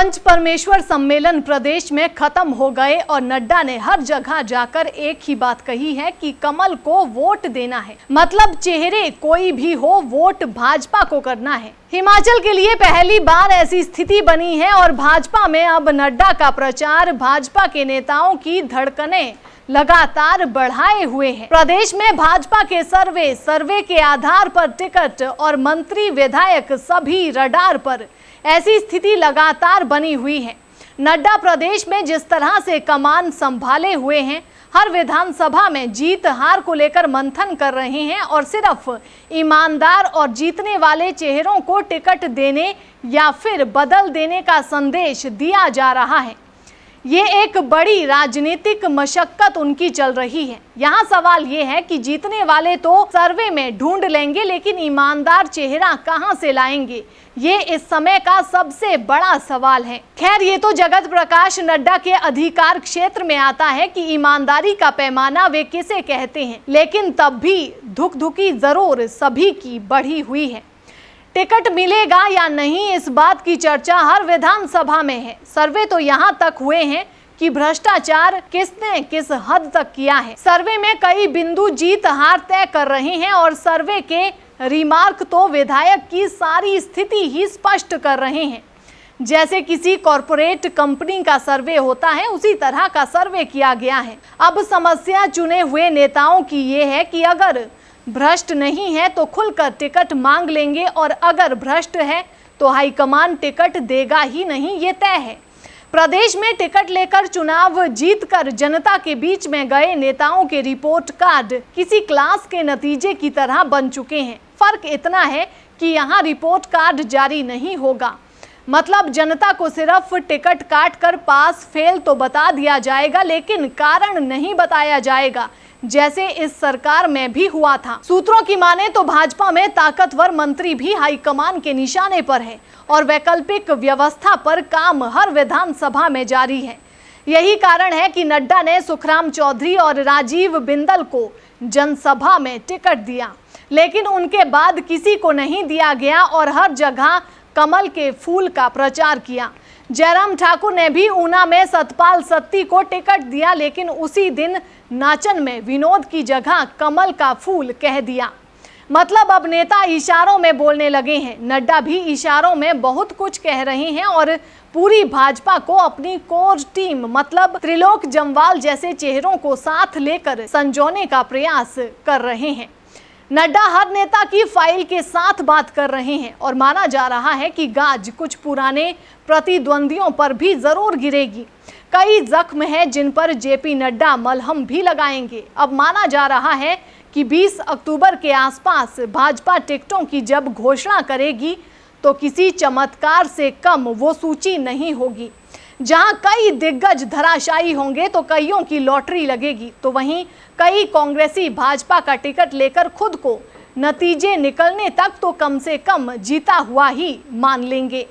पंच परमेश्वर सम्मेलन प्रदेश में खत्म हो गए और नड्डा ने हर जगह जाकर एक ही बात कही है कि कमल को वोट देना है। मतलब चेहरे कोई भी हो, वोट भाजपा को करना है। हिमाचल के लिए पहली बार ऐसी स्थिति बनी है और भाजपा में अब नड्डा का प्रचार भाजपा के नेताओं की धड़कनें लगातार बढ़ाए हुए हैं। प्रदेश में भाजपा के सर्वे के आधार पर टिकट और मंत्री विधायक सभी रडार पर, ऐसी स्थिति लगातार बनी हुई है। नड्डा प्रदेश में जिस तरह से कमान संभाले हुए हैं, हर विधानसभा में जीत हार को लेकर मंथन कर रहे हैं और सिर्फ ईमानदार और जीतने वाले चेहरों को टिकट देने या फिर बदल देने का संदेश दिया जा रहा है। ये एक बड़ी राजनीतिक मशक्कत उनकी चल रही है। यहाँ सवाल ये है कि जीतने वाले तो सर्वे में ढूंढ लेंगे, लेकिन ईमानदार चेहरा कहाँ से लाएंगे, ये इस समय का सबसे बड़ा सवाल है। खैर, ये तो जगत प्रकाश नड्डा के अधिकार क्षेत्र में आता है कि ईमानदारी का पैमाना वे किसे कहते हैं, लेकिन तब भी धुकधुकी जरूर सभी की बढ़ी हुई है। टिकट मिलेगा या नहीं, इस बात की चर्चा हर विधानसभा में है। सर्वे तो यहाँ तक हुए हैं कि भ्रष्टाचार किसने किस हद तक किया है। सर्वे में कई बिंदु जीत हार तय कर रहे हैं और सर्वे के रिमार्क तो विधायक की सारी स्थिति ही स्पष्ट कर रहे हैं। जैसे किसी कॉरपोरेट कंपनी का सर्वे होता है, उसी तरह का सर्वे किया गया है। अब समस्या चुने हुए नेताओं की ये है कि अगर भ्रष्ट नहीं है तो खुलकर टिकट मांग लेंगे और अगर भ्रष्ट है तो हाईकमान टिकट देगा ही नहीं, ये तय है। प्रदेश में टिकट लेकर चुनाव जीतकर जनता के बीच में गए नेताओं के रिपोर्ट कार्ड किसी क्लास के नतीजे की तरह बन चुके हैं। फर्क इतना है कि यहाँ रिपोर्ट कार्ड जारी नहीं होगा। मतलब जनता को सिर्फ टिकट काट कर पास फेल तो बता दिया जाएगा, लेकिन कारण नहीं बताया जाएगा, जैसे इस सरकार में भी हुआ था। सूत्रों की माने तो भाजपा में ताकतवर मंत्री भी हाईकमान के निशाने पर है और वैकल्पिक व्यवस्था पर काम हर विधानसभा में जारी है। यही कारण है कि नड्डा ने सुखराम चौधरी और राजीव बिंदल को जनसभा में टिकट दिया, लेकिन उनके बाद किसी को नहीं दिया गया और हर जगह कमल के फूल का प्रचार किया। जयराम ठाकुर ने भी ऊना में सतपाल सत्ती को टिकट दिया, लेकिन उसी दिन नाचन में विनोद की जगह कमल का फूल कह दिया। मतलब अब नेता इशारों में बोलने लगे हैं। नड्डा भी इशारों में बहुत कुछ कह रहे हैं और पूरी भाजपा को अपनी कोर टीम मतलब त्रिलोक जम्वाल जैसे चेहरों को साथ लेकर संजोने का प्रयास कर रहे हैं। नड्डा हर नेता की फाइल के साथ बात कर रहे हैं और माना जा रहा है कि गाज कुछ पुराने प्रतिद्वंदियों पर भी जरूर गिरेगी। कई जख्म हैं जिन पर जेपी नड्डा मलहम भी लगाएंगे। अब माना जा रहा है कि 20 अक्टूबर के आसपास भाजपा टिकटों की जब घोषणा करेगी तो किसी चमत्कार से कम वो सूची नहीं होगी। जहां कई दिग्गज धराशायी होंगे तो कईयों की लॉटरी लगेगी, तो वहीं कई कांग्रेसी भाजपा का टिकट लेकर खुद को नतीजे निकलने तक तो कम से कम जीता हुआ ही मान लेंगे।